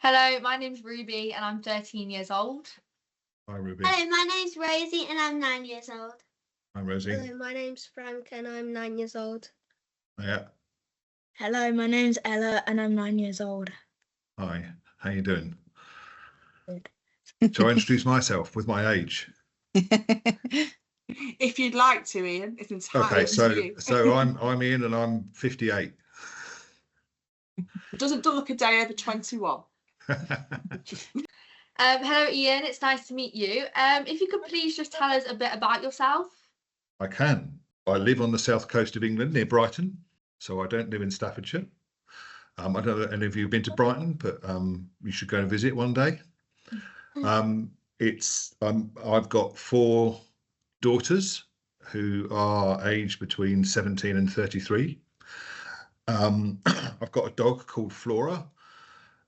Hello, my name's Ruby and I'm 13 years old. Hi, Ruby. Hello, my name's Rosie and I'm 9 years old. Hi, Rosie. Hello, my name's Frank and I'm 9 years old. Yeah. Hello, my name's Ella and I'm 9 years old. Hi. How you doing? Good. Shall I introduce myself with my age? If you'd like to, Ian, it's entirely Okay, up to you. so I'm Ian and I'm 58. It doesn't look a day over 21. Hello, Ian. It's nice to meet you. If you could please just tell us a bit about yourself. I can. I live on the south coast of England near Brighton, so I don't live in Staffordshire. I don't know if any of you have been to Brighton, but you should go and visit one day. I've got 4 daughters who are aged between 17 and 33. I've got a dog called Flora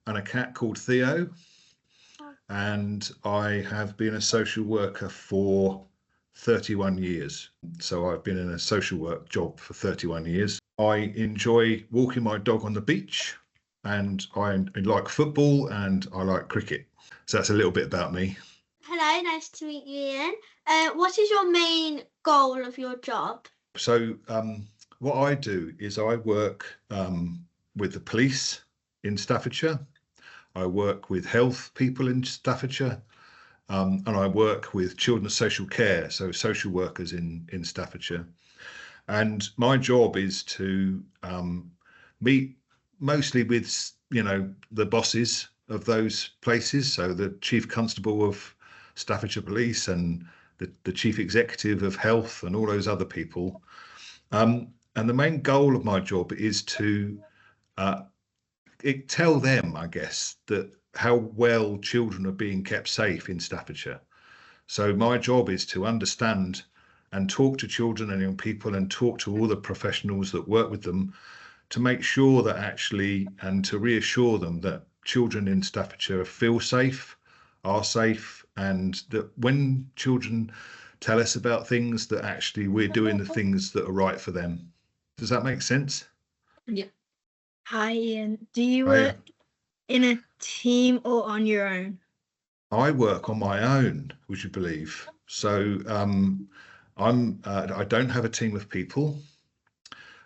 and a cat called Theo, and I have been a social worker for 31 years. So I've been in a social work job for 31 years. I enjoy walking my dog on the beach, and I like football and I like cricket. So that's a little bit about me. Hello, nice to meet you, Ian. What is your main goal of your job? So what I do is I work with the police in Staffordshire. I work with health people in Staffordshire, and I work with children's social care, so social workers in Staffordshire. And my job is to meet mostly with, the bosses of those places, so the Chief Constable of Staffordshire Police and the Chief Executive of Health and all those other people. And the main goal of my job is to tell them, I guess, that how well children are being kept safe in Staffordshire. So my job is to understand and talk to children and young people and talk to all the professionals that work with them to make sure that actually, and to reassure them that children in Staffordshire feel safe, are safe, and that when children tell us about things, that actually we're doing the things that are right for them. Does that make sense? Yeah. Hi, Ian. Do you work in a team or on your own? I work on my own, would you believe? So I don't have a team of people.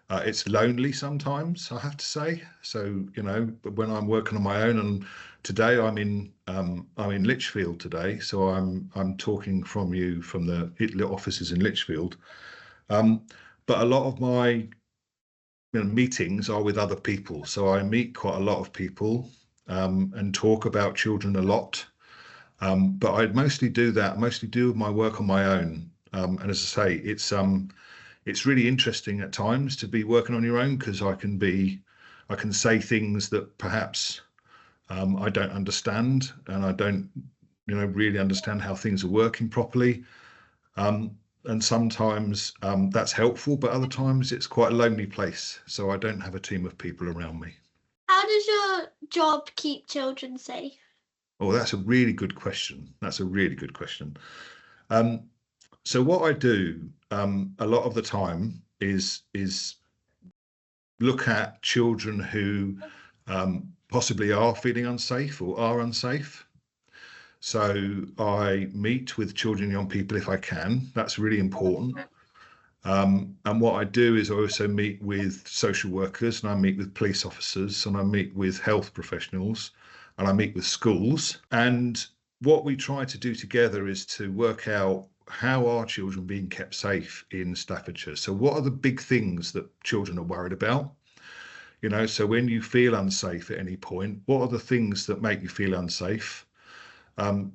It's lonely sometimes, I have to say. So, but when I'm working on my own, and today I'm in Lichfield today, so I'm talking from the offices in Lichfield. But a lot of my meetings are with other people, so I meet quite a lot of people and talk about children a lot. But I mostly do my work on my own. And as I say, it's really interesting at times to be working on your own, because I can say things that perhaps I don't understand, and I don't really understand how things are working properly. And sometimes that's helpful, but other times it's quite a lonely place. So I don't have a team of people around me. How does your job keep children safe? Oh, that's a really good question. So what I do a lot of the time is look at children who possibly are feeling unsafe or are unsafe. So I meet with children and young people if I can. That's really important. And what I do is I also meet with social workers, and I meet with police officers, and I meet with health professionals, and I meet with schools. And what we try to do together is to work out how are children being kept safe in Staffordshire. So what are the big things that children are worried about? So when you feel unsafe at any point, what are the things that make you feel unsafe?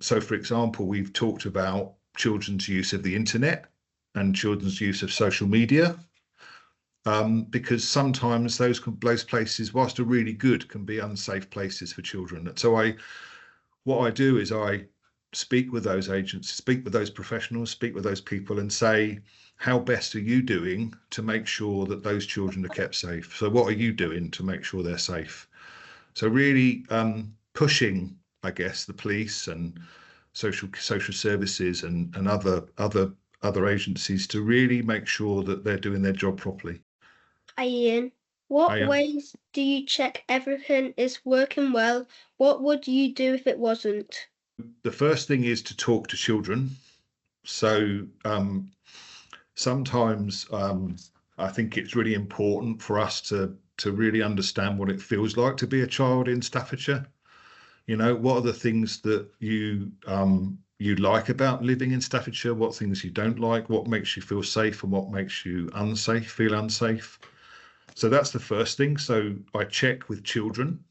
So, for example, we've talked about children's use of the internet and children's use of social media, because sometimes those places, whilst are really good, can be unsafe places for children. And so what I do is I speak with those agents, speak with those professionals, speak with those people, and say, how best are you doing to make sure that those children are kept safe? So what are you doing to make sure they're safe? So really pushing, I guess, the police and social services and other agencies to really make sure that they're doing their job properly. Hi, Ian. What Hiya. ways do you check everything is working well? What would you do if it wasn't? The first thing is to talk to children. So sometimes I think it's really important for us to really understand what it feels like to be a child in Staffordshire. You know, what are the things that you like about living in Staffordshire? What things you don't like? What makes you feel safe and what makes you feel unsafe? So that's the first thing. So I check with children.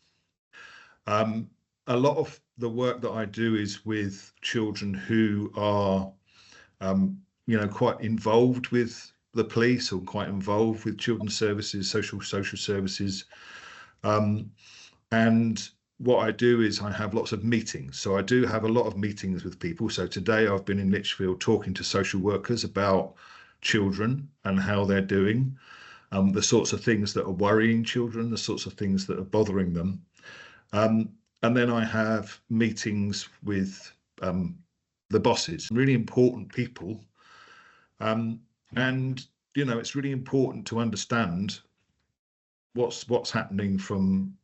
A lot of the work that I do is with children who are, you know, quite involved with the police or quite involved with children's services, social services. And what I do is I have lots of meetings. So I do have a lot of meetings with people. So today I've been in Lichfield talking to social workers about children and how they're doing, the sorts of things that are worrying children, the sorts of things that are bothering them. And then I have meetings with the bosses, really important people. And, you know, it's really important to understand what's happening from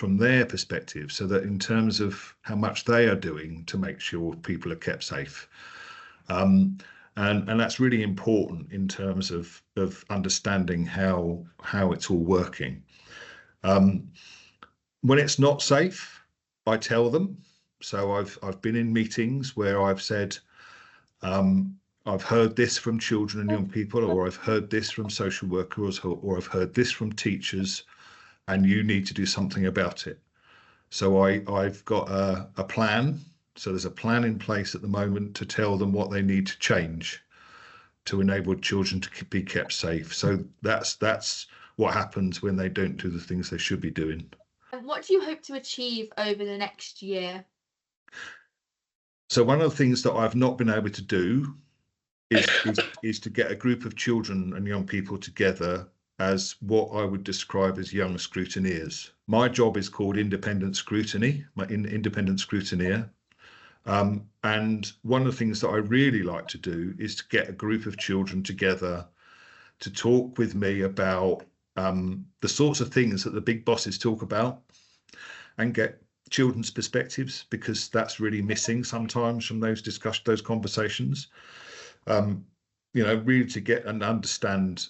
their perspective, so that in terms of how much they are doing to make sure people are kept safe. And that's really important in terms of understanding how it's all working. When it's not safe, I tell them. So I've been in meetings where I've said, I've heard this from children and young people, or I've heard this from social workers, or I've heard this from teachers, and you need to do something about it. So I've got a plan. So there's a plan in place at the moment to tell them what they need to change to enable children to be kept safe. So that's what happens when they don't do the things they should be doing. And what do you hope to achieve over the next year? So one of the things that I've not been able to do is to get a group of children and young people together as what I would describe as young scrutineers. My job is called Independent Scrutiny, Independent Scrutineer. And one of the things that I really like to do is to get a group of children together to talk with me about the sorts of things that the big bosses talk about, and get children's perspectives, because that's really missing sometimes from those conversations. You know, really to get and understand,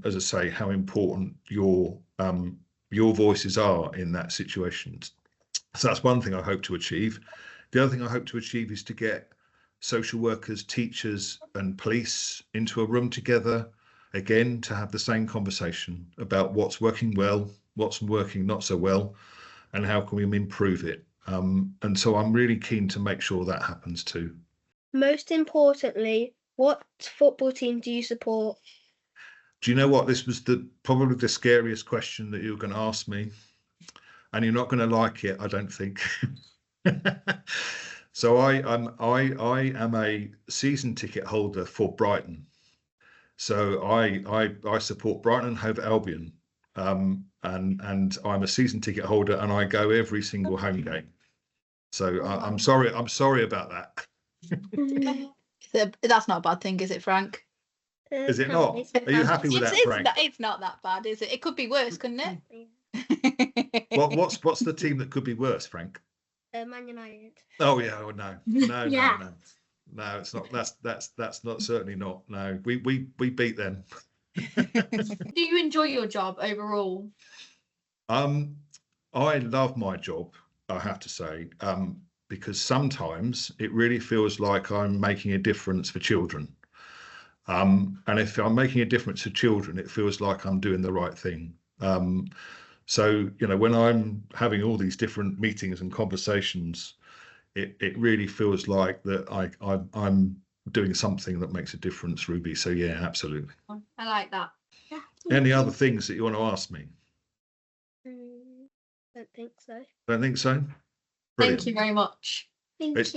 as I say, how important your voices are in that situation. So that's one thing I hope to achieve. The other thing I hope to achieve is to get social workers, teachers and police into a room together, again, to have the same conversation about what's working well, what's working not so well, and how can we improve it. And so I'm really keen to make sure that happens too. Most importantly, what football team do you support? Do you know what? This was probably the scariest question that you were going to ask me, and you're not going to like it, I don't think. So I am a season ticket holder for Brighton. So I support Brighton and Hove Albion, and I'm a season ticket holder, and I go every single home game. So I'm sorry about that. That's not a bad thing, is it, Frank? Is it not? Are you happy with that, Frank? It's not that bad, is it? It could be worse, couldn't it? What's the team that could be worse, Frank? Man United. Oh yeah, oh, no, Yeah. no, it's not. That's not, certainly not. No, we beat them. Do you enjoy your job overall? I love my job, I have to say, because sometimes it really feels like I'm making a difference for children. And if I'm making a difference to children, it feels like I'm doing the right thing. So, you know, when I'm having all these different meetings and conversations, it really feels like that I'm doing something that makes a difference, Ruby. So yeah, absolutely. I like that. Yeah. Any other things that you want to ask me? Don't think so. Don't think so. Thank you very much. It's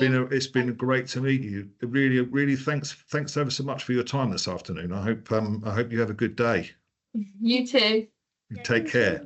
been great to meet you. Really thanks ever so much for your time this afternoon. I hope you have a good day. You too. Take care.